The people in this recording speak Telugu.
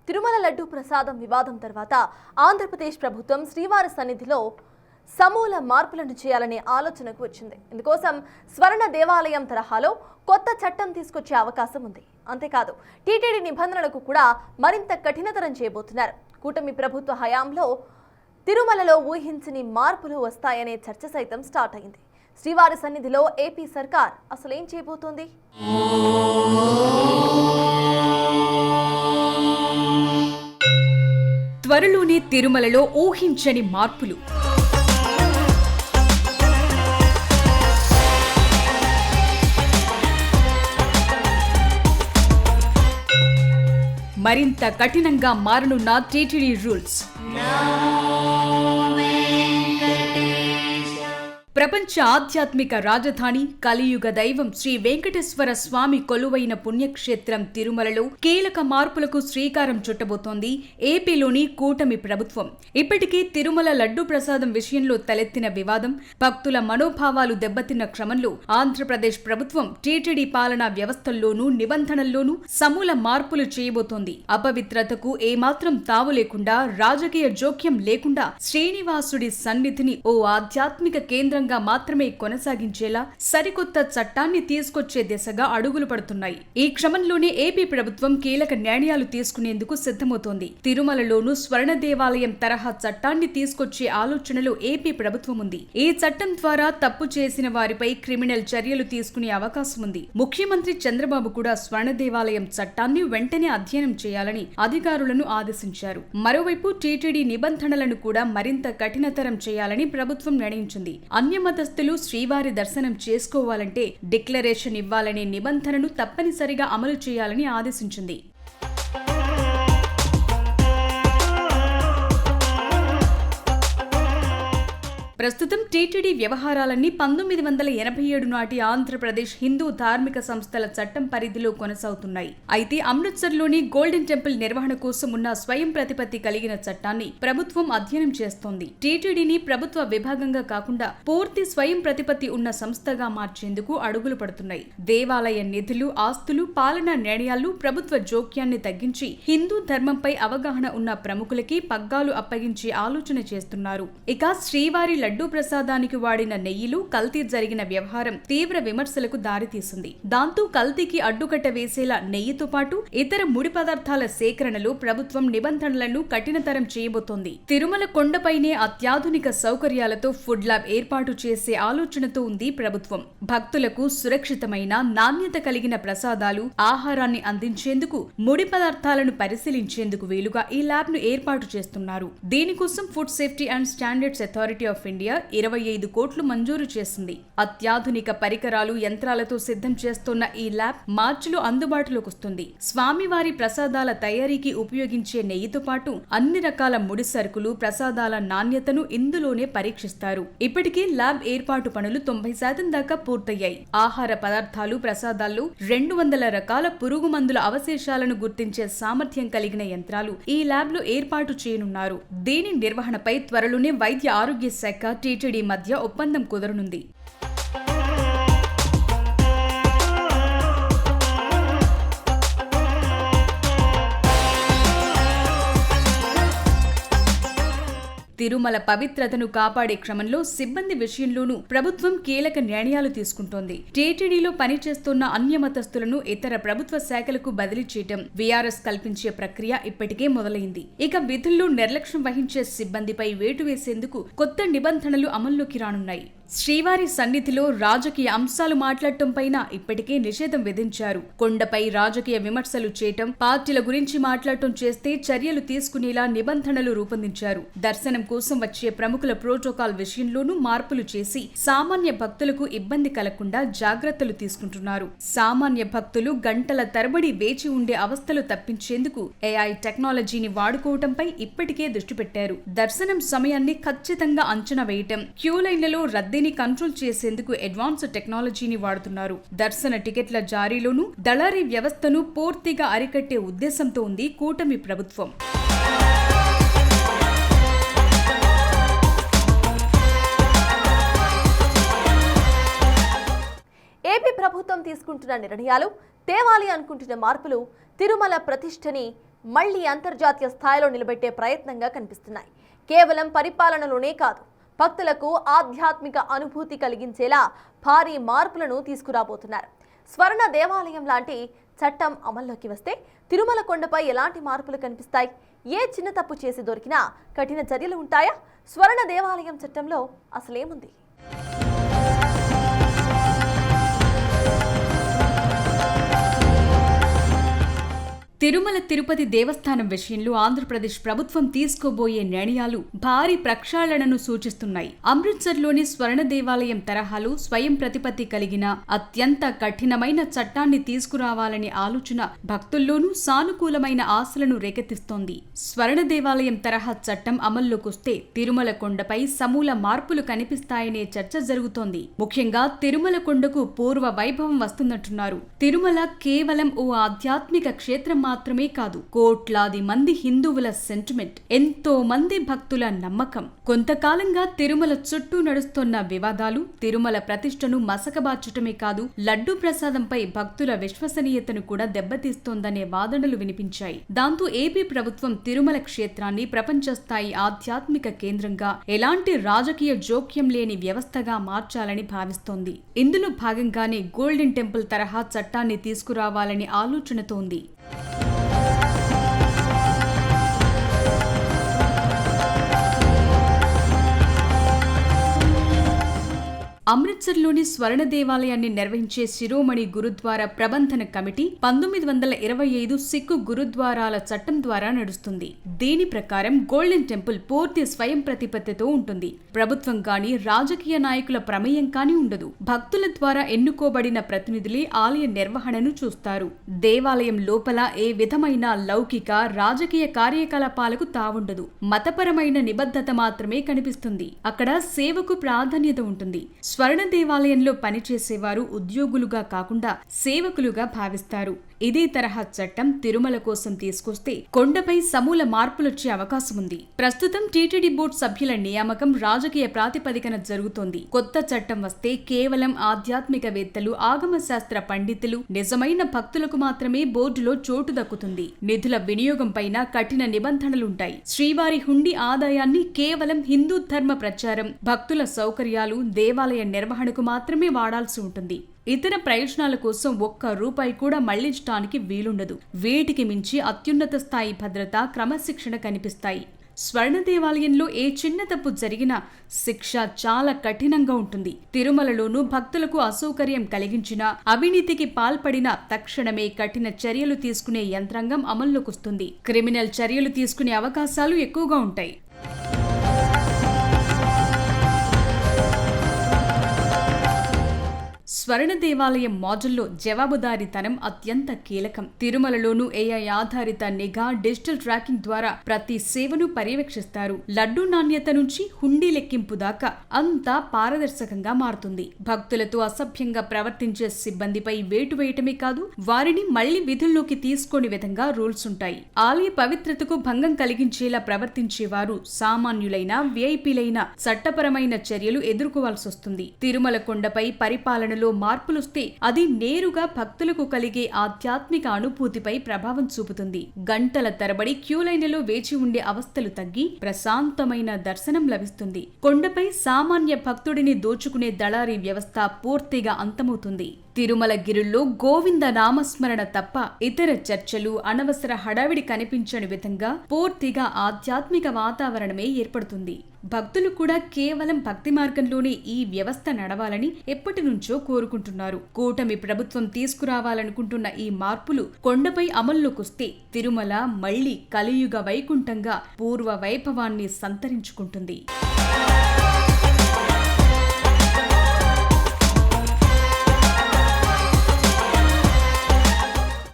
తిరుమల లడ్డు ప్రసాదం వివాదం తర్వాత ఆంధ్రప్రదేశ్ ప్రభుత్వం శ్రీవారి సన్నిధిలో సమూల మార్పులను చేయాలనే ఆలోచనకు వచ్చింది. ఇందుకోసం స్వర్ణ దేవాలయం తరహాలో కొత్త చట్టం తీసుకొచ్చే అవకాశం ఉంది. అంతేకాదు టీటీడీ నిబంధనలకు కూడా మరింత కఠినతరం చేయబోతున్నారు. కూటమి ప్రభుత్వ హయాంలో తిరుమలలో ఊహించని మార్పులు వస్తాయనే చర్చ సైతం స్టార్ట్ అయింది. శ్రీవారి సన్నిధిలో ఏపీ సర్కార్ అసలు ఏం చేయబోతోంది? త్వరలోనే తిరుమలలో ఊహించని మార్పులు. మరింత కఠినంగా మారనున్న టీటీడీ రూల్స్. ప్రపంచ ఆధ్యాత్మిక రాజధాని, కలియుగ దైవం శ్రీ వెంకటేశ్వర స్వామి కొలువైన పుణ్యక్షేత్రం తిరుమలలో కీలక మార్పులకు శ్రీకారం చుట్టబోతోంది ఏపీలోని కూటమి ప్రభుత్వం. ఇప్పటికే తిరుమల లడ్డు ప్రసాదం విషయంలో తలెత్తిన వివాదం, భక్తుల మనోభావాలు దెబ్బతిన్న క్రమంలో ఆంధ్రప్రదేశ్ ప్రభుత్వం టీటీడీ పాలనా వ్యవస్థల్లోనూ నిబంధనల్లోనూ సమూల మార్పులు చేయబోతోంది. అపవిత్రతకు ఏమాత్రం తావు లేకుండా, రాజకీయ జోక్యం లేకుండా శ్రీనివాసుడి సన్నిధిని ఓ ఆధ్యాత్మిక కేంద్రంగా మాత్రమే కొనసాగించేలా సరికొత్త చట్టాన్ని తీసుకొచ్చే దిశగా అడుగులు పడుతున్నాయి. ఈ క్రమంలోనే ఏపీ ప్రభుత్వం కీలక నిర్ణయాలు తీసుకునేందుకు సిద్ధమవుతోంది. తిరుమలలోనూ స్వర్ణ దేవాలయం తరహా చట్టాన్ని తీసుకొచ్చే ఆలోచనలో ఏపీ ప్రభుత్వం ఉంది. ఈ చట్టం ద్వారా తప్పు చేసిన వారిపై క్రిమినల్ చర్యలు తీసుకునే అవకాశం ఉంది. ముఖ్యమంత్రి చంద్రబాబు కూడా స్వర్ణ దేవాలయం చట్టాన్ని వెంటనే అధ్యయనం చేయాలని అధికారులను ఆదేశించారు. మరోవైపు టీటీడీ నిబంధనలను కూడా మరింత కఠినతరం చేయాలని ప్రభుత్వం నిర్ణయించింది. అన్యమతస్థులు శ్రీవారి దర్శనం చేసుకోవాలంటే డిక్లరేషన్ ఇవ్వాలనే నిబంధనను తప్పనిసరిగా అమలు చేయాలని ఆదేశించింది. ప్రస్తుతం టీటీడీ వ్యవహారాలన్నీ 1987 నాటి ఆంధ్రప్రదేశ్ హిందూ ధార్మిక సంస్థల చట్టం పరిధిలో కొనసాగుతున్నాయి. అయితే అమృత్సర్లోని గోల్డెన్ టెంపుల్ నిర్వహణ కోసం ఉన్న స్వయం ప్రతిపత్తి కలిగిన చట్టాన్ని ప్రభుత్వం అధ్యయనం చేస్తోంది. టీటీడీని ప్రభుత్వ విభాగంగా కాకుండా పూర్తి స్వయం ప్రతిపత్తి ఉన్న సంస్థగా మార్చేందుకు అడుగులు పడుతున్నాయి. దేవాలయ నిధులు, ఆస్తులు, పాలనా నిర్ణయాలు, ప్రభుత్వ జోక్యాన్ని తగ్గించి హిందూ ధర్మంపై అవగాహన ఉన్న ప్రముఖులకి పగ్గాలు అప్పగించే ఆలోచన చేస్తున్నారు. ఇక శ్రీవారి లడ్డూ ప్రసాదానికి వాడిన నెయ్యిలో కల్తీ జరిగిన వ్యవహారం తీవ్ర విమర్శలకు దారితీసింది. దాంతో కల్తీకి అడ్డుకట్ట వేసేలా నెయ్యితో పాటు ఇతర ముడి పదార్థాల సేకరణలో ప్రభుత్వం నిబంధనలను కఠినతరం చేయబోతోంది. తిరుమల కొండపైనే అత్యాధునిక సౌకర్యాలతో ఫుడ్ ల్యాబ్ ఏర్పాటు చేసే ఆలోచనతో ఉంది ప్రభుత్వం. భక్తులకు సురక్షితమైన, నాణ్యత కలిగిన ప్రసాదాలు, ఆహారాన్ని అందించేందుకు ముడి పదార్థాలను పరిశీలించేందుకు వీలుగా ఈ ల్యాబ్ ను ఏర్పాటు చేస్తున్నారు. దీనికోసం food safety and standards authority of India 25 కోట్లు మంజూరు చేసింది. అత్యాధునిక పరికరాలు, యంత్రాలతో సిద్ధం చేస్తున్న ఈ ల్యాబ్ మార్చిలో అందుబాటులోకి వస్తుంది. స్వామివారి ప్రసాదాల తయారీకి ఉపయోగించే నెయ్యితో పాటు అన్ని రకాల ముడి సరుకులు, ప్రసాదాల నాణ్యతను ఇందులోనే పరీక్షిస్తారు. ఇప్పటికే ల్యాబ్ ఏర్పాటు పనులు 90% దాకా పూర్తయ్యాయి. ఆహార పదార్థాలు, ప్రసాదాల్లో 200 రకాల పురుగు మందుల అవశేషాలను గుర్తించే సామర్థ్యం కలిగిన యంత్రాలు ఈ ల్యాబ్ లో ఏర్పాటు చేయనున్నారు. దీని నిర్వహణపై త్వరలోనే వైద్య ఆరోగ్య శాఖ, టీటీడీ మధ్య ఒప్పందం కుదరనుంది. తిరుమల పవిత్రతను కాపాడే క్రమంలో సిబ్బంది విషయంలోనూ ప్రభుత్వం కీలక నిర్ణయాలు తీసుకుంటోంది. టీటీడీలో పనిచేస్తున్న అన్యమతస్థులను ఇతర ప్రభుత్వ శాఖలకు బదిలీ చేయడం, వీఆర్ఎస్ కల్పించే ప్రక్రియ ఇప్పటికే మొదలైంది. ఇక విధుల్లో నిర్లక్ష్యం వహించే సిబ్బందిపై వేటు వేసేందుకు కొత్త నిబంధనలు అమల్లోకి రానున్నాయి. శ్రీవారి సన్నిధిలో రాజకీయ అంశాలు మాట్లాడటం పైన ఇప్పటికే నిషేధం విధించారు. కొండపై రాజకీయ విమర్శలు చేయటం, పార్టీల గురించి మాట్లాడటం చేస్తే చర్యలు తీసుకునేలా నిబంధనలు రూపొందించారు. దర్శనం కోసం వచ్చే ప్రముఖుల ప్రోటోకాల్ విషయంలోనూ మార్పులు చేసి సామాన్య భక్తులకు ఇబ్బంది కలగకుండా జాగ్రత్తలు తీసుకుంటున్నారు. సామాన్య భక్తులు గంటల తరబడి వేచి ఉండే అవస్థలు తప్పించేందుకు ఏఐ టెక్నాలజీని వాడుకోవటంపై ఇప్పటికే దృష్టి పెట్టారు. దర్శనం సమయాన్ని ఖచ్చితంగా అంచనా వేయటం, క్యూ లైన్లలో రద్దీని కంట్రోల్ చేసేందుకు అడ్వాన్స్ టెక్నాలజీని వాడుతున్నారు. దర్శన టికెట్ల జారీలోనూ దళారీ వ్యవస్థను పూర్తిగా అరికట్టే ఉద్దేశంతో ఉంది కూటమి ప్రభుత్వం. ఏపీ ప్రభుత్వం తీసుకుంటున్న నిర్ణయాలు, తేవాలి అనుకుంటున్న మార్పులు తిరుమల ప్రతిష్టని మళ్లీ అంతర్జాతీయ స్థాయిలో నిలబెట్టే ప్రయత్నంగా కనిపిస్తున్నాయి. కేవలం పరిపాలనలోనే కాదు, భక్తులకు ఆధ్యాత్మిక అనుభూతి కలిగించేలా భారీ మార్పులను తీసుకురాబోతున్నారు. స్వర్ణ దేవాలయం లాంటి చట్టం అమల్లోకి వస్తే తిరుమల కొండపై ఎలాంటి మార్పులు కనిపిస్తాయి? ఏ చిన్న తప్పు చేసి దొరికినా కఠిన చర్యలు ఉంటాయా? స్వర్ణ దేవాలయం చట్టంలో అసలేముంది? తిరుమల తిరుపతి దేవస్థానం విషయంలో ఆంధ్రప్రదేశ్ ప్రభుత్వం తీసుకోబోయే నిర్ణయాలు భారీ ప్రక్షాళనను సూచిస్తున్నాయి. అమృత్సర్లోని స్వర్ణ దేవాలయం తరహాలో స్వయం ప్రతిపత్తి కలిగిన అత్యంత కఠినమైన చట్టాన్ని తీసుకురావాలనే ఆలోచన భక్తుల్లోనూ సానుకూలమైన ఆశలను రేకెత్తిస్తోంది. స్వర్ణ దేవాలయం తరహా చట్టం అమల్లోకొస్తే తిరుమల కొండపై సమూల మార్పులు కనిపిస్తాయనే చర్చ జరుగుతోంది. ముఖ్యంగా తిరుమల కొండకు పూర్వ వైభవం వస్తున్నట్టున్నారు. తిరుమల కేవలం ఓ ఆధ్యాత్మిక క్షేత్రం మాత్రమే కాదు, కోట్లాది మంది హిందువుల సెంటిమెంట్, ఎంతో మంది భక్తుల నమ్మకం. కొంతకాలంగా తిరుమల చుట్టూ నడుస్తున్న వివాదాలు తిరుమల ప్రతిష్టను మసకబార్చటమే కాదు, లడ్డూ ప్రసాదంపై భక్తుల విశ్వసనీయతను కూడా దెబ్బతీస్తోందనే వాదనలు వినిపించాయి. దాంతో ఏపీ ప్రభుత్వం తిరుమల క్షేత్రాన్ని ప్రపంచ స్థాయి ఆధ్యాత్మిక కేంద్రంగా, ఎలాంటి రాజకీయ జోక్యం లేని వ్యవస్థగా మార్చాలని భావిస్తోంది. ఇందులో భాగంగానే గోల్డెన్ టెంపుల్ తరహా చట్టాన్ని తీసుకురావాలని ఆలోచనతో ఉంది. అమృత్సర్లోని స్వర్ణ దేవాలయాన్ని నిర్వహించే శిరోమణి గురుద్వారా ప్రబంధన కమిటీ 1925 సిక్కు గురుద్వారాల చట్టం ద్వారా నడుస్తుంది. దీని ప్రకారం గోల్డెన్ టెంపుల్ పూర్తి స్వయం ప్రతిపత్తితో ఉంటుంది. ప్రభుత్వం కానీ రాజకీయ నాయకుల ప్రమేయం కానీ ఉండదు. భక్తుల ద్వారా ఎన్నుకోబడిన ప్రతినిధులే ఆలయ నిర్వహణను చూస్తారు. దేవాలయం లోపల ఏ విధమైన లౌకిక రాజకీయ కార్యకలాపాలకు తావుండదు. మతపరమైన నిబద్ధత మాత్రమే కనిపిస్తుంది. అక్కడ సేవకు ప్రాధాన్యత ఉంటుంది. స్వర్ణ దేవాలయంలో పనిచేసేవారు ఉద్యోగులుగా కాకుండా సేవకులుగా భావిస్తారు. ఇదే తరహా చట్టం తిరుమల కోసం తీసుకొస్తే కొండపై సమూల మార్పులొచ్చే అవకాశం ఉంది. ప్రస్తుతం టీటీడీ బోర్డు సభ్యుల నియామకం రాజకీయ ప్రాతిపదికన జరుగుతోంది. కొత్త చట్టం వస్తే కేవలం ఆధ్యాత్మికవేత్తలు, ఆగమ శాస్త్ర పండితులు, నిజమైన భక్తులకు మాత్రమే బోర్డులో చోటు దక్కుతుంది. నిధుల వినియోగం పైన కఠిన నిబంధనలుంటాయి. శ్రీవారి హుండీ ఆదాయాన్ని కేవలం హిందూ ధర్మ ప్రచారం, భక్తుల సౌకర్యాలు, దేవాలయ నిర్వహణకు మాత్రమే వాడాల్సి ఉంటుంది. ఇతర ప్రయోజనాల కోసం ఒక్క రూపాయి కూడా మళ్లించడానికి వీలుండదు. వీటికి మించి అత్యున్నత స్థాయి భద్రత, క్రమశిక్షణ కనిపిస్తాయి. స్వర్ణ దేవాలయంలో ఏ చిన్న తప్పు జరిగినా శిక్ష చాలా కఠినంగా ఉంటుంది. తిరుమలలోనూ భక్తులకు అసౌకర్యం కలిగించినా, అవినీతికి పాల్పడినా తక్షణమే కఠిన చర్యలు తీసుకునే యంత్రాంగం అమల్లోకొస్తుంది. క్రిమినల్ చర్యలు తీసుకునే అవకాశాలు ఎక్కువగా ఉంటాయి. స్వర్ణ దేవాలయం మోడల్లో జవాబుదారీతనం అత్యంత కీలకం. తిరుమలలోనూ ఏఐ ఆధారిత నిఘా, డిజిటల్ ట్రాకింగ్ ద్వారా ప్రతి సేవను పర్యవేక్షిస్తారు. లడ్డూ నాణ్యత నుంచి హుండీ లెక్కింపు దాకా అంతా పారదర్శకంగా మారుతుంది. భక్తులతో అసభ్యంగా ప్రవర్తించే సిబ్బందిపై వేటు వేయటమే కాదు, వారిని మళ్లీ విధుల్లోకి తీసుకోని విధంగా రూల్స్ ఉంటాయి. ఆలయ పవిత్రతకు భంగం కలిగించేలా ప్రవర్తించేవారు సామాన్యులైన, విఐపీలైన చట్టపరమైన చర్యలు ఎదుర్కోవాల్సి వస్తుంది. తిరుమల కొండపై పరిపాలనలో మార్పులొస్తే అది నేరుగా భక్తులకు కలిగే ఆధ్యాత్మిక అనుభూతిపై ప్రభావం చూపుతుంది. గంటల తరబడి క్యూలైన్లలో వేచి ఉండే అవస్థలు తగ్గి ప్రశాంతమైన దర్శనం లభిస్తుంది. కొండపై సామాన్య భక్తుడిని దోచుకునే దళారీ వ్యవస్థ పూర్తిగా అంతమవుతుంది. తిరుమల గిరుల్లో గోవింద నామస్మరణ తప్ప ఇతర చర్చలు, అనవసర హడావిడి కనిపించని విధంగా పూర్తిగా ఆధ్యాత్మిక వాతావరణమే ఏర్పడుతుంది. భక్తులు కూడా కేవలం భక్తి మార్గంలోనే ఈ వ్యవస్థ నడవాలని ఎప్పటి నుంచో కోరుకుంటున్నారు. కూటమి ప్రభుత్వం తీసుకురావాలనుకుంటున్న ఈ మార్పులు కొండపై అమల్లోకొస్తే తిరుమల మళ్లీ కలియుగ వైకుంఠంగా పూర్వ వైభవాన్ని సంతరించుకుంటుంది.